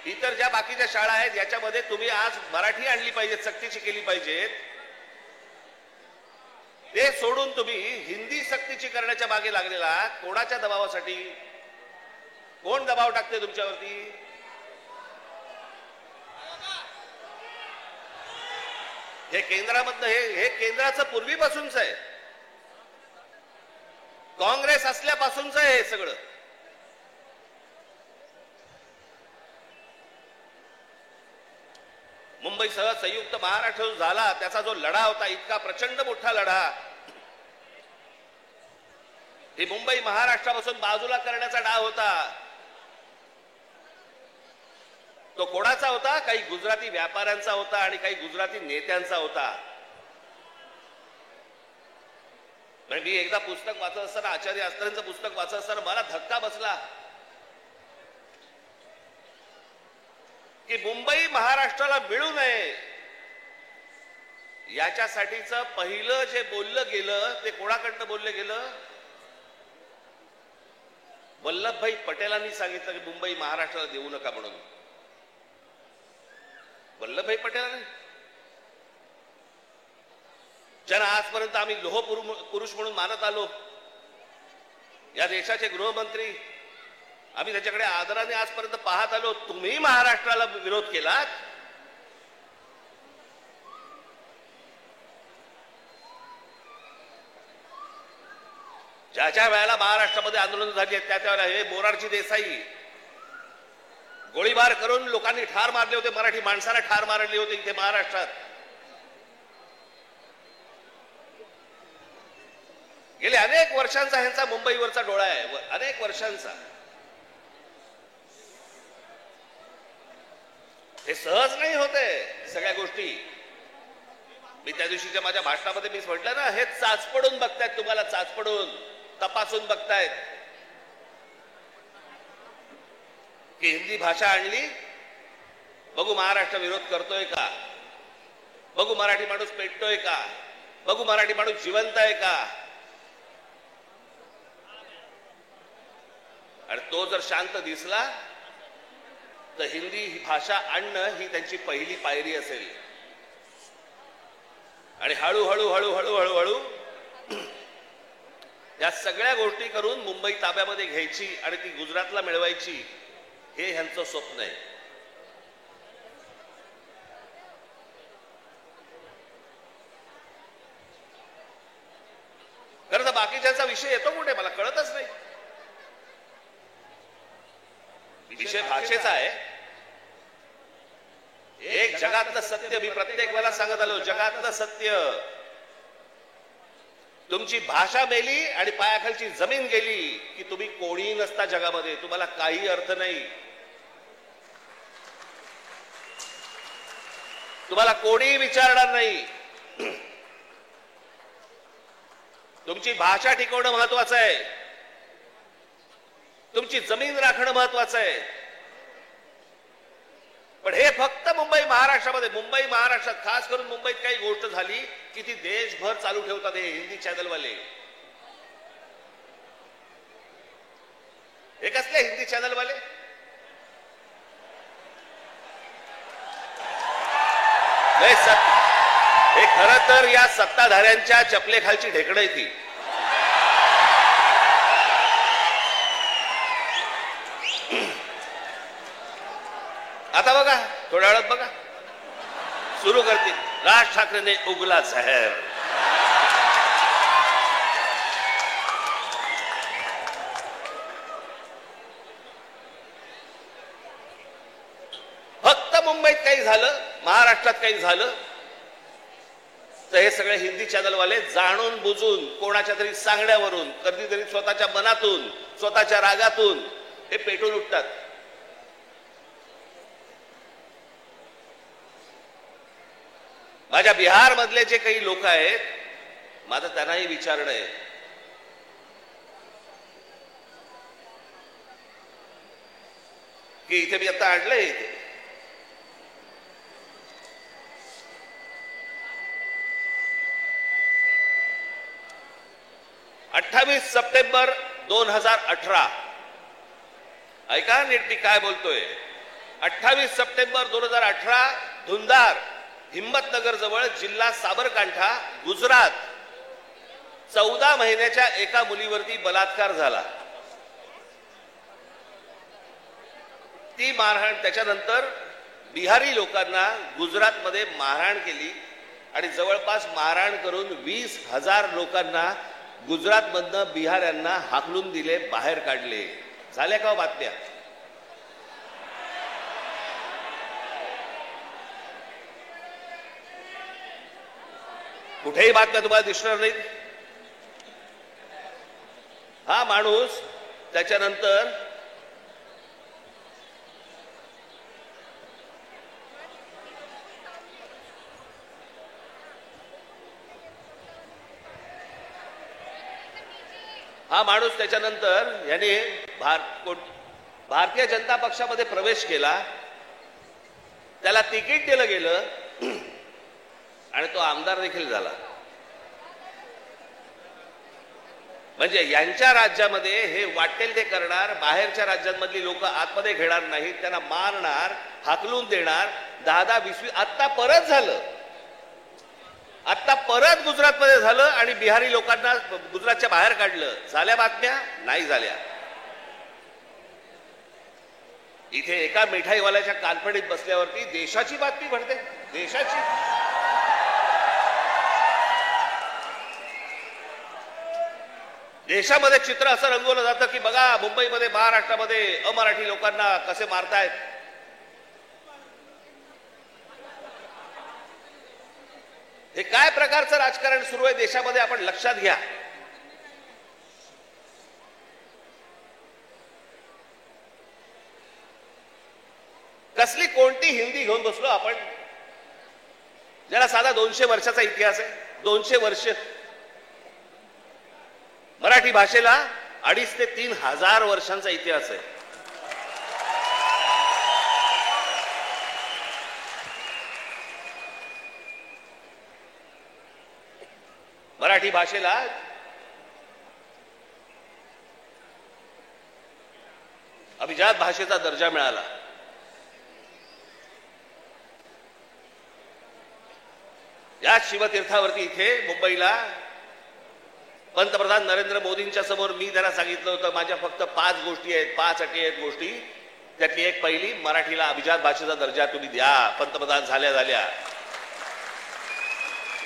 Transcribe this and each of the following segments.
इतर ज्या बाकीच्या शाळा आहेत याच्यामध्ये तुम्ही आज मराठी आणली पाहिजे, सक्तीची केली पाहिजेत. ते सोडून तुम्ही हिंदी सक्तीची करण्याच्या मागे लागलेला कोणाच्या दबावासाठी? कोण दबाव टाकते तुमच्यावरती? हे केंद्रामधलं हे केंद्राचं पूर्वीपासूनच आहे, काँग्रेस असल्यापासूनच आहे हे सगळं. मुंबईसह संयुक्त महाराष्ट्र झाला त्याचा जो लढा होता, इतका प्रचंड मोठा लढा, ही मुंबई महाराष्ट्रापासून बाजूला करण्याचा डाव होता. तो कोणाचा होता? काही गुजराती व्यापाऱ्यांचा होता आणि काही गुजराती नेत्यांचा होता. मी एकदा पुस्तक वाचत असताना, आचार्य अस्त्रांचं पुस्तक वाचत असताना मला धक्का बसला की मुंबई महाराष्ट्राला मिळू नये याच्यासाठीच पहिलं जे बोललं गेलं ते कोणाकडनं बोललं गेलं? वल्लभभाई पटेलांनी सांगितलं की मुंबई महाराष्ट्राला देऊ नका म्हणून. वल्लभभाई पटेलांनी, ज्यांना आजपर्यंत आम्ही लोह पुरुष म्हणून मानत आलो, या देशाचे गृहमंत्री, आम्ही त्याच्याकडे आदराने आजपर्यंत पाहत आलो, तुम्ही महाराष्ट्राला विरोध केलात. ज्या ज्या वेळेला महाराष्ट्रामध्ये आंदोलन झाली त्या त्यावेळेला हे मोरारजी देसाई गोळीबार करून लोकांनी ठार मारले होते, मराठी माणसाला ठार मारले होते इथे महाराष्ट्रात. गेले अनेक वर्षांचा ह्यांचा मुंबईवरचा डोळा आहे, अनेक वर्षांचा. हे सहज नाही होते सगळ्या गोष्टी. मी त्या दिवशीच्या माझ्या भाषणामध्ये मी म्हटलं ना, हे चाचपडून बघतायत, तुम्हाला चाचपडून तपासून बघतायत की हिंदी भाषा आणली, बघू महाराष्ट्र विरोध करतोय का, बघू मराठी माणूस पेटतोय का, बघू मराठी माणूस जिवंत आहे का. आणि तो जर शांत दिसला तर हिंदी ही भाषा आणणं ही त्यांची पहिली पायरी असेल. आणि हळूहळू हळूहळू हळूहळू या सगळ्या गोष्टी करून मुंबई ताब्यामध्ये घ्यायची आणि ती गुजरातला मिळवायची, हे ह्यांचं स्वप्न आहे. खरं तर बाकीच्यांचा विषय येतो कुठे मला कळतच नाही. विषय भाषेचा आहे. एक जगातलं सत्य मी प्रत्येक वेळेला सांगत आलो, जगातलं सत्य, तुमची भाषा मेली आणि पायाखालची जमीन गेली की तुम्ही कोणी नसता जगामध्ये, तुम्हाला काही अर्थ नाही. तुम्हाला कोणी विचारणार नाही. तुमची भाषा टिकवणं महत्वाचं आहे, तुमची जमीन राखणं महत्वाचं आहे. पण हे फक्त मुंबई महाराष्ट्रामध्ये, मुंबई महाराष्ट्रात खास करून मुंबईत काही गोष्ट झाली की ती देशभर चालू ठेवतात हे हिंदी चॅनलवाले. हे कसले हिंदी चॅनलवाले? हे खरं तर या सत्ताधाऱ्यांच्या चपलेखालची ढेकणं आहे ती. आता बघा, थोड्या वेळात बघा सुरू करतील, राज ठाकरेने उगला जहर. फक्त मुंबईत काही झालं, महाराष्ट्रात काही झालं तर हे सगळे हिंदी चॅनलवाले जाणून बुजून कोणाच्या तरी सांगण्यावरून, कधीतरी स्वतःच्या मनातून, स्वतःच्या रागातून हे पेटून उठतात. माझ्या बिहार मधले जे काही लोक आहेत, माझं त्यांनाही विचारणं आहे की इथे मी आता आणलंय, इथे 28 सप्टेंबर 2018, ऐका नीट मी काय बोलतोय. 28 सप्टेंबर 2018 धुंदार हिम्मतनगर जवळ जिल्हा साबरकांठा गुजरात 14 महिन्याच्या एका मुलीवरती बलात्कार झाला. ती मारहाण त्याच्यानंतर बिहारी लोकांना गुजरातमध्ये मारहाण केली आणि जवळपास मारहाण करून 20,000 लोकांना गुजरातमधनं बिहाऱ्यांना हाकलून दिले, बाहेर काढले. झाल्या का बातम्या? कुठेही बातम्या तुम्हाला दिसणार नाहीत. हा माणूस त्याच्यानंतर याने भारतीय जनता पक्षामध्ये प्रवेश केला. त्याला तिकीट दिलं गेलं आणि तो आमदार देखील झाला. म्हणजे यांच्या राज्यामध्ये हे वाटेल ते करणार, बाहेरच्या राज्यांमधली लोक आतमध्ये घेणार नाहीत, त्यांना मारणार, हाकलून देणार. 10-20 आत्ता परत झालं. आता परत गुजरातमध्ये झालं आणि बिहारी लोकांना गुजरातच्या बाहेर काढलं. झाल्या बातम्या? नाही झाल्या. इथे एका मिठाईवाल्याच्या कानफडीत बसल्यावरती देशाची बातमी घडते. देशाची. देशामध्ये चित्र असं रंगवलं जातं की बघा मुंबईमध्ये, महाराष्ट्रामध्ये अमराठी लोकांना कसे मारतायत. हे काय प्रकारचं राजकारण सुरू आहे देशामध्ये आपण लक्षात घ्या. कसली कोणती हिंदी घेऊन बसलो आपण, ज्याला साधा 200 वर्षाचा इतिहास आहे. 200 वर्ष. मराठी भाषेला 2,500 ते 3,000 वर्षांचा इतिहास आहे. मराठी भाषेला अभिजात भाषेचा दर्जा मिळाला. या शिवतीर्थावरती इथे मुंबईला पंतप्रधान नरेंद्र मोदींच्या समोर मी त्यांना सांगितलं होतं माझ्या फक्त 5 गोष्टी आहेत, 5 अटी आहेत गोष्टी. त्यातली एक पहिली, मराठीला अभिजात भाषेचा दर्जा तुम्ही द्या. पंतप्रधान झाल्या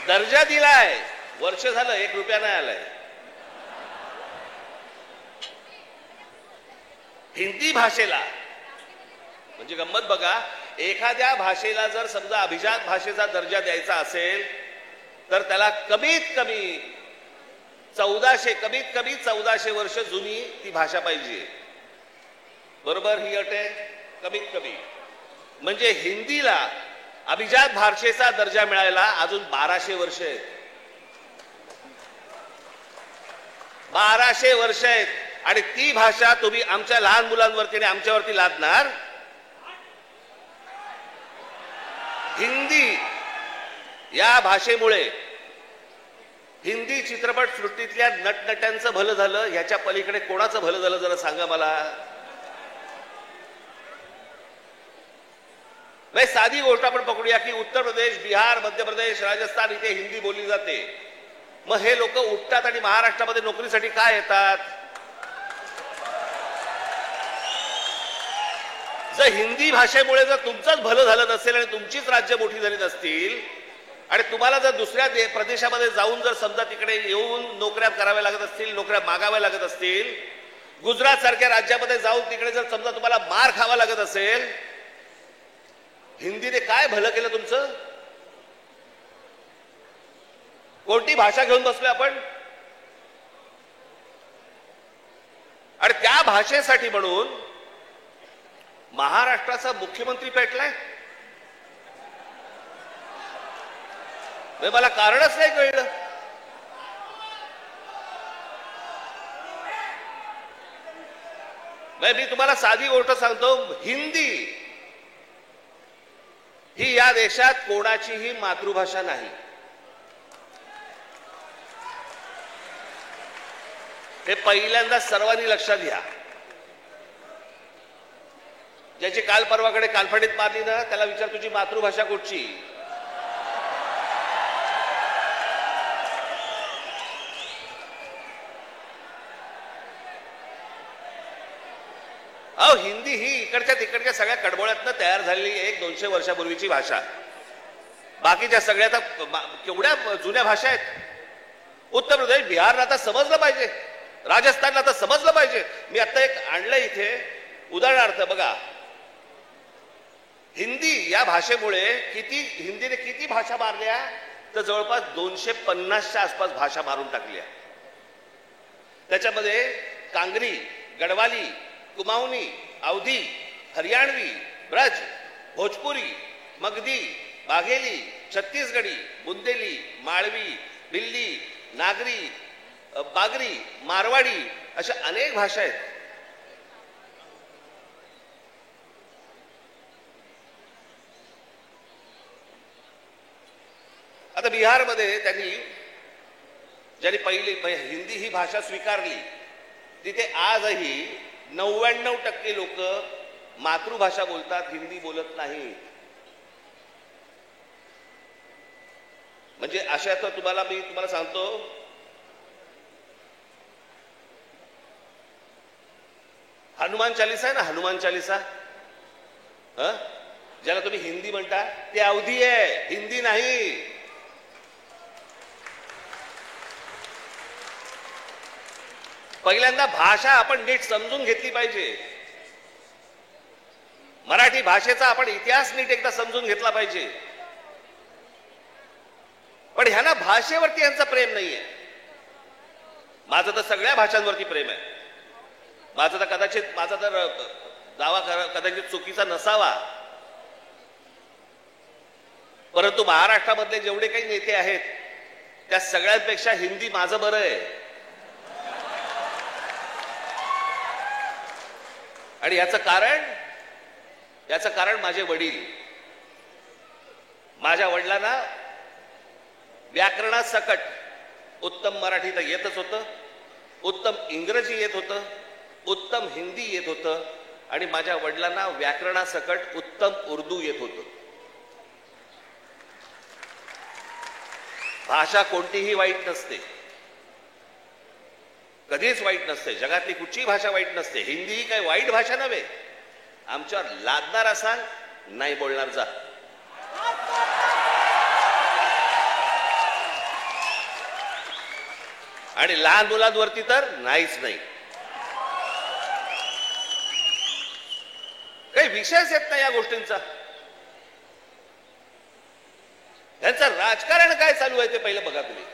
दर्जा दिलाय. वर्ष झालं, 1 रुपया नाही आलाय. हिंदी भाषेला म्हणजे गंमत बघा, एखाद्या भाषेला जर समजा अभिजात भाषेचा दर्जा द्यायचा असेल तर त्याला कमीत कमी 1400 वर्ष जुनी ती भाषा पाहिजे. बरोबर? ही अट आहे कमीत कमी. म्हणजे हिंदीला अभिजात भाषेचा दर्जा मिळायला अजून 1200 वर्ष आहेत. 1200 वर्ष आहेत. आणि ती भाषा तुम्ही आमच्या लहान मुलांवरती आणि आमच्यावरती लादणार. हिंदी या भाषेमुळे हिंदी चित्रपट सृष्टीतल्या नटनट्यांचं भलं झालं, ह्याच्या पलीकडे कोणाचं भलं झालं जरा सांगा मला. साधी गोष्ट आपण पकडूया की उत्तर प्रदेश, बिहार, मध्य प्रदेश, राजस्थान इथे हिंदी बोलली जाते. मग हे लोक उठतात आणि महाराष्ट्रामध्ये नोकरीसाठी काय येतात? जर हिंदी भाषेमुळे जर तुमचंच भलं झालं नसेल आणि तुमचीच राज्य मोठी झाली नसतील आणि तुम्हाला जर दुसऱ्या प्रदेशामध्ये जाऊन जर समजा तिकडे येऊन नोकऱ्या कराव्या लागत असतील, नोकऱ्या मागाव्या लागत असतील, गुजरात सारख्या राज्यामध्ये जाऊन तिकडे जर समजा तुम्हाला मार खावा लागत असेल, हिंदीने काय भलं केलं तुमचं? कोणती भाषा घेऊन बसलोय आपण? आणि त्या भाषेसाठी म्हणून महाराष्ट्राचा मुख्यमंत्री पेटलाय. मला कारणच नाही कळलं. मी तुम्हाला साधी गोष्ट सांगतो, हिंदी ही या देशात कोणाचीही मातृभाषा नाही. हे पहिल्यांदा सर्वांनी लक्षात घ्या. ज्याची काल परवाकडे कानफडीत मारली ना त्याला विचार तुझी मातृभाषा कुठची. अहो हिंदी ही इकडच्या तिकडच्या सगळ्या कडबोळ्यातनं तयार झालेली 100-200 वर्षापूर्वीची भाषा. बाकीच्या सगळ्या केवढ्या जुन्या भाषा आहेत. उत्तर प्रदेश बिहारला आता समजलं पाहिजे, राजस्थानला आता समजलं पाहिजे. मी आता एक आणलं इथे उदाहरणार्थ बघा, हिंदी या भाषेमुळे हिंदीने किती भाषा मारल्या तर जवळपास 250च्या आसपास भाषा मारून टाकल्या. त्याच्यामध्ये कांगरी, गडवाली, कुमाऊनी, अवधी, हरियाणवी, ब्रज, भोजपुरी, मगधी, बाघेली, छत्तीसगडी, बुंदेली, माळवी, दिल्ली, नागरी, बागरी, मारवाडी अशा अनेक भाषा आहेत. आता बिहारमध्ये ज्यांनी पहिली हिंदी ही भाषा स्वीकारली तिथे आजही 99% लोक मातृभाषा बोलतात, हिंदी बोलत नाही. म्हणजे अशा तर मी तुम्हाला सांगतो, हनुमान चालीसा आहे ना, हनुमान चालीसा ज्याला तुम्ही हिंदी म्हणता ते अवधी आहे, हिंदी नाही. पहिल्यांदा भाषा आपण नीट समजून घेतली पाहिजे. मराठी भाषेचा आपण इतिहास नीट एकदा समजून घेतला पाहिजे. पण ह्यांना भाषेवरती यांचं प्रेम नाहीये. माझं तर सगळ्या भाषांवरती प्रेम आहे. माझा तर दावा कदाचित चुकीचा नसावा, परंतु महाराष्ट्रामधले जेवढे काही नेते आहेत त्या सगळ्यांपेक्षा हिंदी माझं बरं आहे. आणि याचं कारण माझे वडील. माझ्या वडिलांना व्याकरणासकट उत्तम मराठी तर येतच होतं, उत्तम इंग्रजी येत होतं, उत्तम हिंदी येत होतं आणि माझ्या वडिलांना व्याकरणासकट उत्तम उर्दू येत होतं. भाषा कोणतीही वाईट नसते, कधीच वाईट नसते. जगातली कुठचीही भाषा वाईट नसते. हिंदी ही काही वाईट भाषा नव्हे. आमच्यावर लादणार असाल, नाही बोलणार जा. आणि लहान मुलांवरती तर नाहीच नाही. काही विषयच येत नाही या गोष्टींचा. यांचं राजकारण काय चालू आहे ते पहिलं बघा तुम्ही.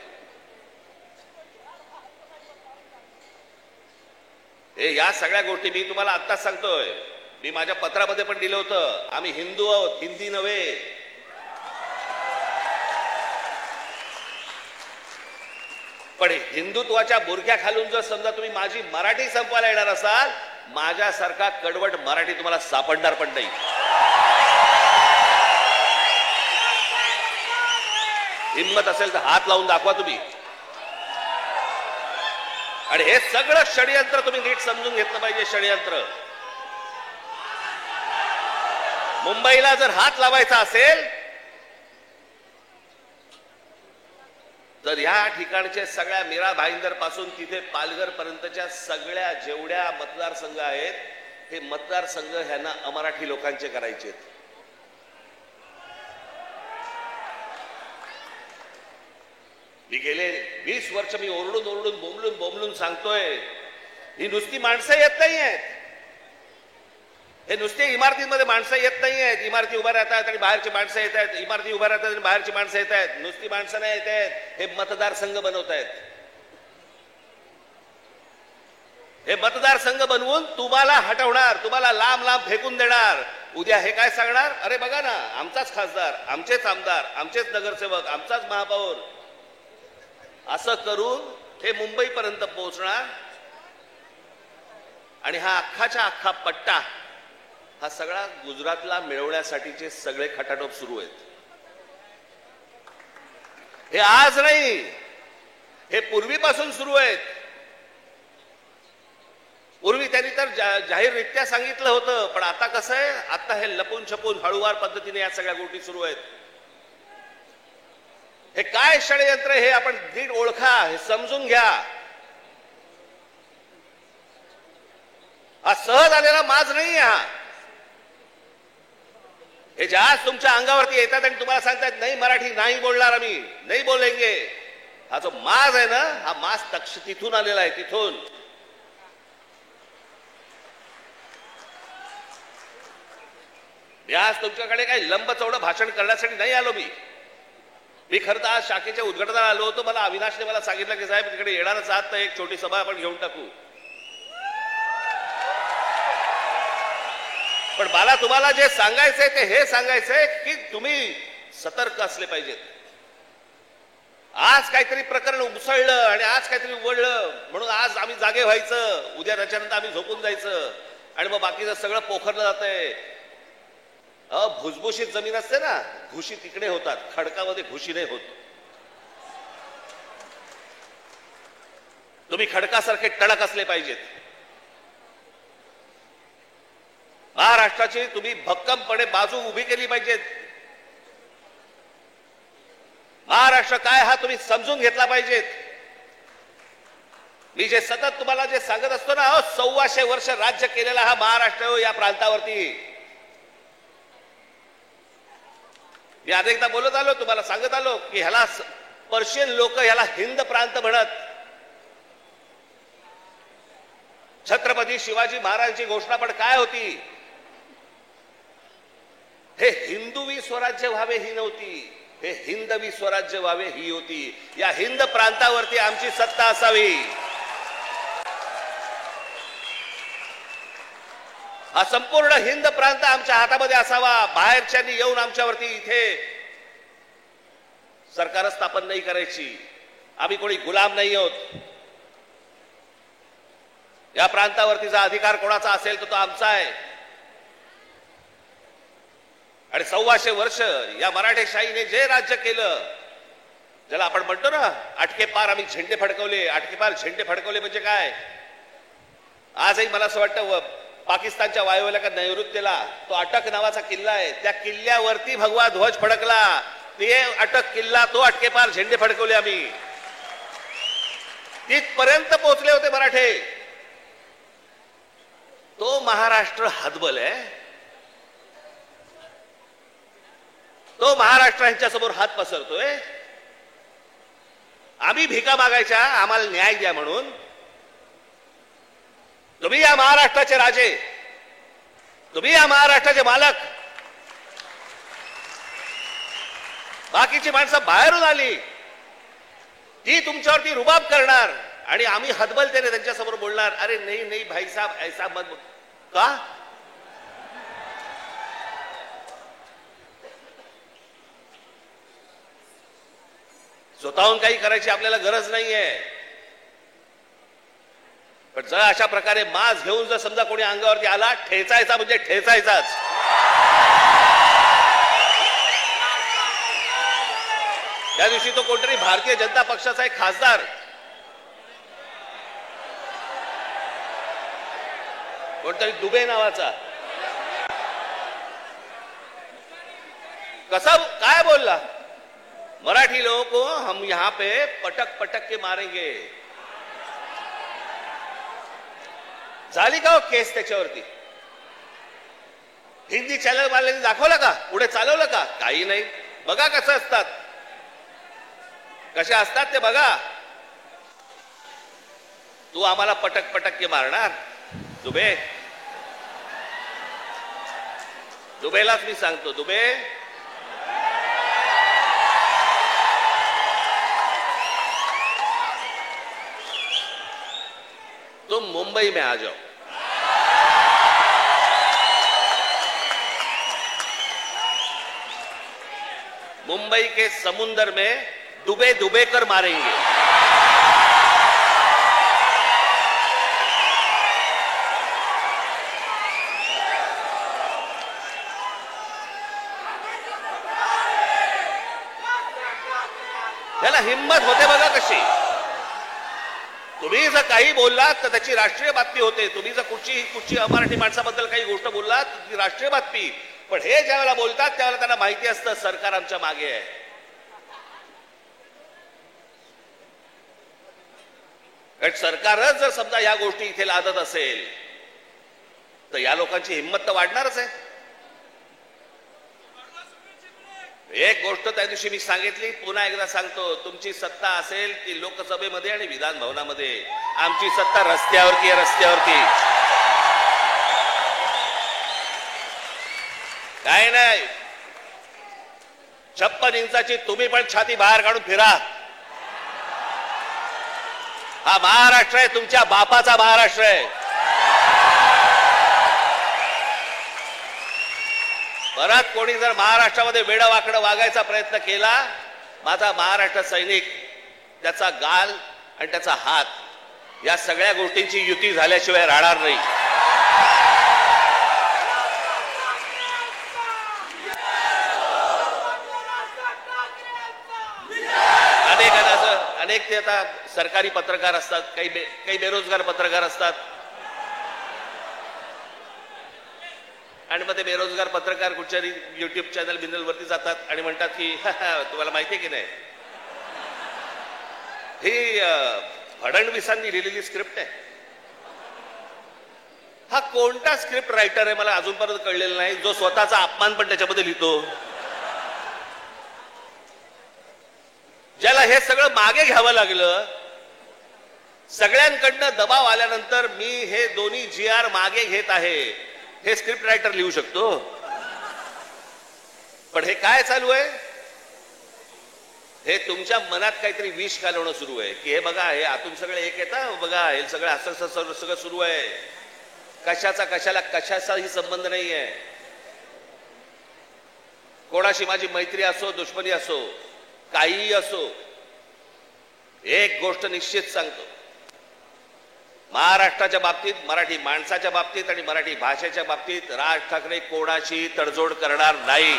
या सगळ्या गोष्टी मी तुम्हाला आत्ताच सांगतोय. मी माझ्या पत्रामध्ये पण दिलं होतं, आम्ही हिंदू आहोत, हिंदी नव्हे. पण हिंदुत्वाच्या बुरख्या खालून जर समजा तुम्ही माझी मराठी संपवायला येणार असाल, माझ्यासारखा कडवट मराठी तुम्हाला सापडणार पण नाही. हिम्मत असेल तर हात लावून दाखवा तुम्ही. आणि हे सगळं षडयंत्र तुम्ही नीट समजून घेतलं पाहिजे. षडयंत्र मुंबईला जर हात लावायचा असेल तर ह्या ठिकाणचे सगळ्या मीरा भाईंदर पासून तिथे पालघर पर्यंतच्या सगळ्या जेवढ्या मतदारसंघ आहेत हे मतदारसंघ ह्यांना अमराठी लोकांचे करायचे. मी गेले 20 वर्ष मी ओरडून बोंबलून सांगतोय, ही नुसती माणसं येत नाही आहेत, हे नुसते इमारतींमध्ये माणसं येत नाही आहेत. इमारती उभ्या राहतात आणि बाहेरची माणसं येत आहेत, इमारती उभ्या राहतात आणि बाहेरची माणसं येत आहेत. नुसती माणसं नाही येत आहेत, हे मतदारसंघ बनवत आहेत. हे मतदारसंघ बनवून तुम्हाला हटवणार, तुम्हाला लांब लांब फेकून देणार. उद्या हे काय सांगणार, अरे बघा ना आमचाच खासदार, आमचेच आमदार, आमचेच नगरसेवक, आमचाच महापौर. असं करून हे मुंबईपर्यंत पोहोचणार. आणि हा अख्खाच्या अख्खा पट्टा हा सगळा गुजरातला मिळवण्यासाठीचे सगळे खटाटोप सुरू आहेत. हे आज नाही, हे पूर्वीपासून सुरू आहेत. पूर्वी त्यांनी तर जाहीररित्या सांगितलं होतं, पण आता कसं आहे, आता हे लपून छपून हळूवार पद्धतीने या सगळ्या गोष्टी सुरू आहेत. हे काय षडयंत्र हे आपण नीट ओळखा, हे समजून घ्या. हा सहज आलेला माज नाही. हे ज्या तुमच्या अंगावरती येतात आणि तुम्हाला सांगतात नाही मराठी नाही बोलणार, आम्ही नाही बोलेंगे, हा जो माज आहे ना, हा माज तिथून आलेला आहे. तिथून आज तुमच्याकडे काही लंब चौडं भाषण करण्यासाठी नाही आलो. मी खरं तर आज शाखेच्या उद्घाटनाला आलो होतो. मला अविनाशने मला सांगितलं की साहेब तिकडे येणारच आहात तर एक छोटी सभा आपण घेऊन टाकू. पण मला तुम्हाला जे सांगायचंय ते हे सांगायचंय की तुम्ही सतर्क असले पाहिजेत. आज काहीतरी प्रकरण उसळलं आणि आज काहीतरी उघडलं म्हणून आज आम्ही जागे व्हायचं, उद्या त्याच्यानंतर आम्ही झोपून जायचं आणि मग बाकीचं सगळं पोखरलं जातंय. भुसभुशीत जमीन असते ना, घुशी तिकडे होतात, खडकामध्ये घुशी नाही होत. तुम्ही खडकासारखे टणक असले पाहिजेत. महाराष्ट्राची तुम्ही भक्कमपणे बाजू उभी केली पाहिजेत. महाराष्ट्र काय हा तुम्ही समजून घेतला पाहिजेत. मी जे सतत तुम्हाला जे सांगत असतो ना, 1400 वर्ष राज्य केलेला हा महाराष्ट्र या प्रांतावरती. मी अनेकदा बोलत आलो, तुम्हाला सांगत आलो की ह्याला पर्शियन लोक ह्याला हिंद प्रांत म्हणत. छत्रपती शिवाजी महाराजांची घोषणा पण काय होती, हे हिंदवी स्वराज्य व्हावे ही नव्हती, हे हिंदवी स्वराज्य व्हावे ही होती. या हिंद प्रांतावरती आमची सत्ता असावी. हा संपूर्ण हिंद प्रांत आमच्या हातामध्ये असावा. बाहेरच्यांनी येऊन आमच्यावरती इथे सरकार स्थापन नाही करायची. आम्ही कोणी गुलाम नाही आहोत. या प्रांतावरतीचा अधिकार कोणाचा असेल तो आमचा आहे. आणि 1400 वर्ष या मराठेशाहीने जे राज्य केलं, ज्याला आपण म्हणतो ना अटके पार आम्ही झेंडे फडकवले. अटके पार झेंडे फडकवले म्हणजे काय, आजही मला असं वाटतं पाकिस्तानच्या वायुव्याला नैऋत्येला तो अटक नावाचा किल्ला आहे, त्या किल्ल्यावरती भगवा ध्वज फडकला. ते अटक किल्ला, तो अटके पार झेंडे फडकवले आम्ही. तिथपर्यंत पोहोचले होते मराठे. तो महाराष्ट्र हतबल आहे. तो महाराष्ट्र यांच्या समोर हात पसरतोय. आम्ही भिका मागायच्या आम्हाला न्याय द्या म्हणून. तुम्ही या महाराष्ट्राचे राजे, तुम्ही या महाराष्ट्राचे मालक. बाकीची माणसं बाहेरून आली, ती तुमच्यावरती रुबाब करणार आणि आम्ही हतबलतेने त्यांच्या समोर बोलणार, अरे नाही नाही भाई साहब ऐसा मत. का स्वतःहून काही करायची आपल्याला गरज नाहीये. पण जर अशा प्रकारे माज घेऊन जर समजा कोणी अंगावरती आला, ठेचायचा म्हणजे ठेचायचाच. त्या दिवशी तो कोणतरी भारतीय जनता पक्षाचा एक खासदार, कोणतरी दुबे नावाचा, कसा काय बोलला, मराठी लोगों को हम यहां पे पटक पटक के मारेंगे. झाली का हो केस त्याच्यावरती? हिंदी चॅनल वाल्यांनी दाखवलं का? पुढे चालवलं का? काही नाही. बघा कसं असतात, कसे असतात ते बघा. तू आम्हाला पटक पटक के मारणार दुबे? दुबेलाच मी सांगतो, दुबे तुम मुंबई में आ जाओ. मुंबई के समुंदर में डुबे डुबे कर मारेंगे. त्याला हिम्मत होते बघा कशी. तुम्ही जर काही बोललात तर त्याची राष्ट्रीय बातमी होते. तुम्ही जर कुठची अमराठी माणसाबद्दल काही गोष्ट बोललात ती राष्ट्रीय बातमी. पण हे ज्या वेळेला बोलतात त्यावेळेला त्यांना माहिती असतं सरकार आमच्या मागे आहे. कारण सरकारच जर समजा या गोष्टी इथे लादत असेल तर या लोकांची हिंमत तर वाढणारच आहे. एक गोष्ट त्या दिवशी मी सांगितली, पुन्हा एकदा सांगतो, तुमची सत्ता असेल ती लोकसभेमध्ये आणि विधान भवनामध्ये. आमची सत्ता रस्त्यावरती आहे, रस्त्यावरती. काय नाही, 56 इंचाची तुम्ही पण छाती बाहेर काढून फिरा. हा महाराष्ट्र आहे, तुमच्या बापाचा महाराष्ट्र आहे. परत कोणी जर महाराष्ट्रामध्ये वेडं वाकडं वागायचा प्रयत्न केला, माझा महाराष्ट्र सैनिक त्याचा गाल आणि त्याचा हात या सगळ्या गोष्टींची युती झाल्याशिवाय राहणार नाही. अनेक ते आता सरकारी पत्रकार असतात, काही बेरोजगार पत्रकार असतात, आणि मग ते बेरोजगार पत्रकार कुठच्या युट्यूब चॅनल बिनलवरती जातात आणि म्हणतात की तुम्हाला माहिती आहे की नाही, ही फडणवीसांनी लिहिलेली स्क्रिप्ट आहे. हा कोणता स्क्रिप्ट रायटर आहे मला अजूनपर्यंत कळलेला नाही, जो स्वतःचा अपमान पण त्याच्यामध्ये लिहितो. ज्याला हे सगळं मागे घ्यावं लागलं, सगळ्यांकडनं दबाव आल्यानंतर मी हे दोन्ही GR मागे घेत आहे, हे स्क्रिप्ट रायटर लिहू शकतो. पण हे काय चालू आहे, हे तुमच्या मनात काहीतरी विष घालवणं सुरू आहे की हे बघा, हे आतून सगळे एक येतं, बघा हे सगळं असं सगळं सुरू आहे. कशाचाही संबंध नाही आहे. कोणाशी माझी मैत्री असो, दुश्मनी असो, काहीही असो, एक गोष्ट निश्चित सांगतो, महाराष्ट्राच्या बाबतीत, मराठी माणसाच्या बाबतीत आणि मराठी भाषेच्या बाबतीत राज ठाकरे कोणाशी तडजोड करणार नाही.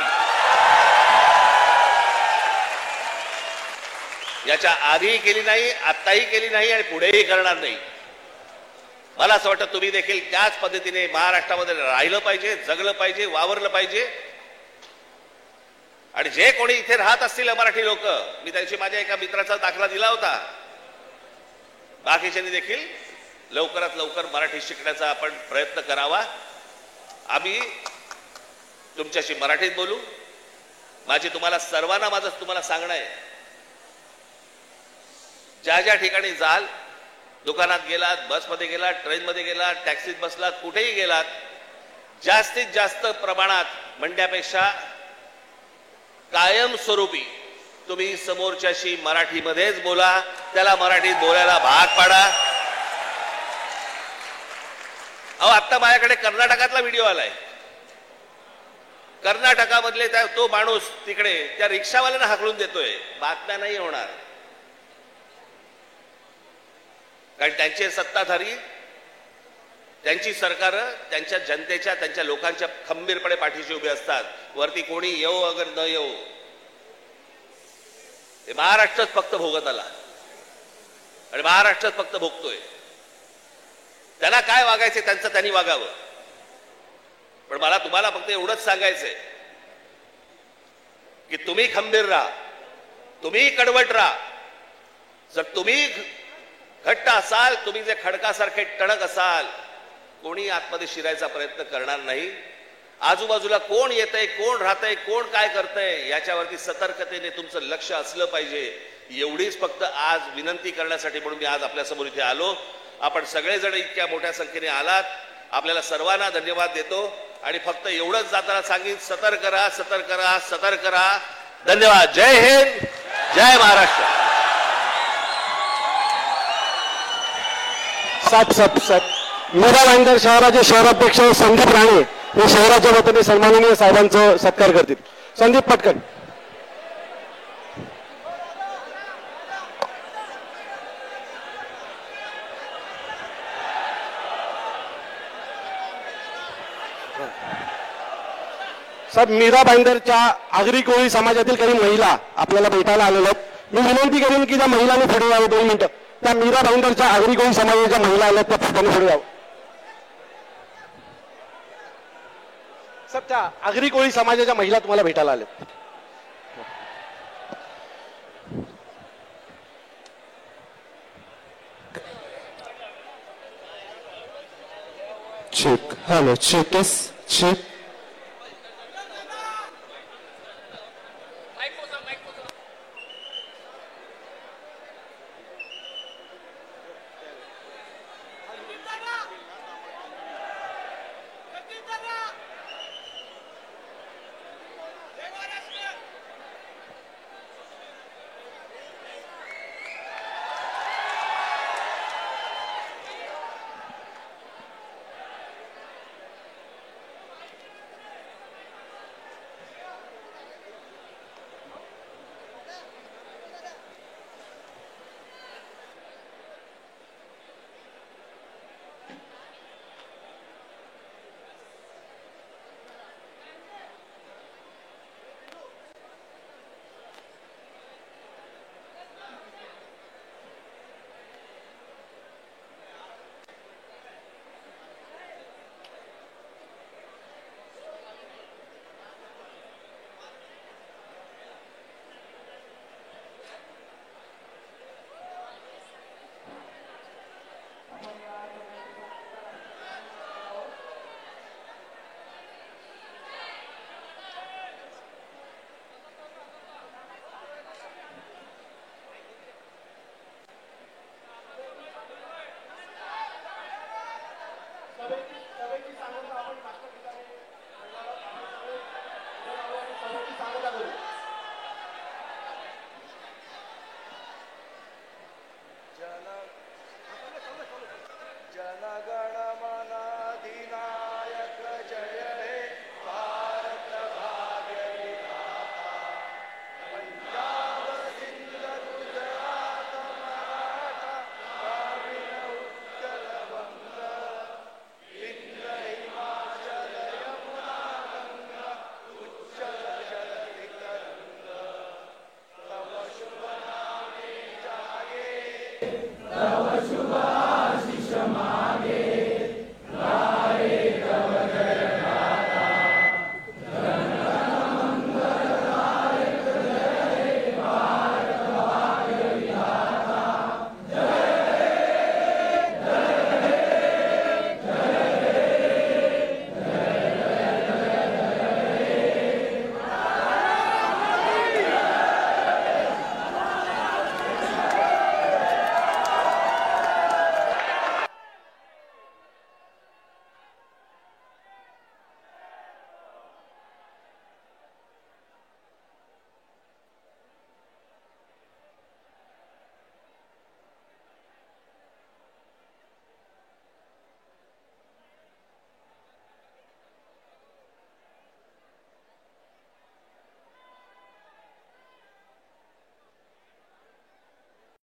याच्या आधीही केली नाही, आत्ताही केली नाही आणि पुढेही करणार नाही. मला असं वाटतं तुम्ही देखील त्याच पद्धतीने महाराष्ट्रामध्ये राहिलं पाहिजे, जगलं पाहिजे, वावरलं पाहिजे. आणि जे कोणी इथे राहत असतील मराठी लोक, मी त्यांची माझ्या एका मित्राचा दाखला दिला होता, बाकीच्यांनी देखील लवकरात लवकर मराठी शिकण्याचा आपण प्रयत्न करावा. आम्ही तुमच्याशी मराठीत बोलू. माझी तुम्हाला सर्वांना तुम्हाला सांगणं आहे, ज्या ज्या ठिकाणी जाल, दुकानात गेलात, बसमध्ये गेलात, ट्रेनमध्ये गेलात, टॅक्सीत बसलात, कुठेही गेलात, जास्तीत जास्त प्रमाणात म्हणण्यापेक्षा कायमस्वरूपी तुम्ही समोरच्याशी मराठीमध्येच बोला, त्याला मराठीत बोलायला भाग पाडा. अहो, आता माझ्याकडे कर्नाटकातला व्हिडिओ आलाय. कर्नाटकामधले तो माणूस तिकडे त्या रिक्षावाल्यांना हाकलून देतोय. बातम्या नाही होणार, कारण त्यांचे सत्ताधारी, त्यांची सरकार त्यांच्या जनतेच्या, त्यांच्या लोकांच्या खंबीरपणे पाठीशी उभे असतात. वरती कोणी येऊ अगर न येऊ, हे महाराष्ट्रच फक्त भोगत आला आणि महाराष्ट्रच फक्त भोगतोय. त्यांना काय वागायचे त्यांचं त्यांनी वागावं. पण मला तुम्हाला फक्त एवढंच सांगायचंय की तुम्ही खंबीर राहा, तुम्ही कडवट राहा. जर तुम्ही घट्ट असाल, तुम्ही जे खडकासारखे टणक असाल, कोणी आतमध्ये शिरायचा प्रयत्न करणार नाही. आजूबाजूला कोण येतंय, कोण राहतंय, कोण काय करतंय याच्यावरती सतर्कतेने तुमचं लक्ष असलं पाहिजे. एवढीच फक्त आज विनंती करण्यासाठी म्हणून मी आज आपल्यासमोर इथे आलो. आपण सगळेजण इतक्या मोठ्या संख्येने आलात, आपल्याला सर्वांना धन्यवाद देतो. आणि फक्त एवढंच जाताना सांगेन, सतर्क राहा, सतर्क राहा, सतर्क राहा. धन्यवाद. जय हिंद, जय महाराष्ट्र. मीरा भाईंदर शहराचे शहराध्यक्ष संदीप राणे हे शहराच्या वतीने सन्माननीय साहेबांचा सत्कार करतील. संदीप पटकन. साहेब, मीरा भाईंदरच्या आगरी कोळी समाजातील काही महिला आपल्याला भेटायला आलेल्या आहेत. मी विनंती करेन की त्या महिलांनी पुढे यावं. 2 मिनिटं. त्या मीरा भाईंदरच्या आगरी कोळी समाजाच्या महिला आल्या त्या त्यांनी पुढे यावं. साहेब त्या आगरी कोळी समाजाच्या महिला तुम्हाला भेटायला आल्या. Check hello check check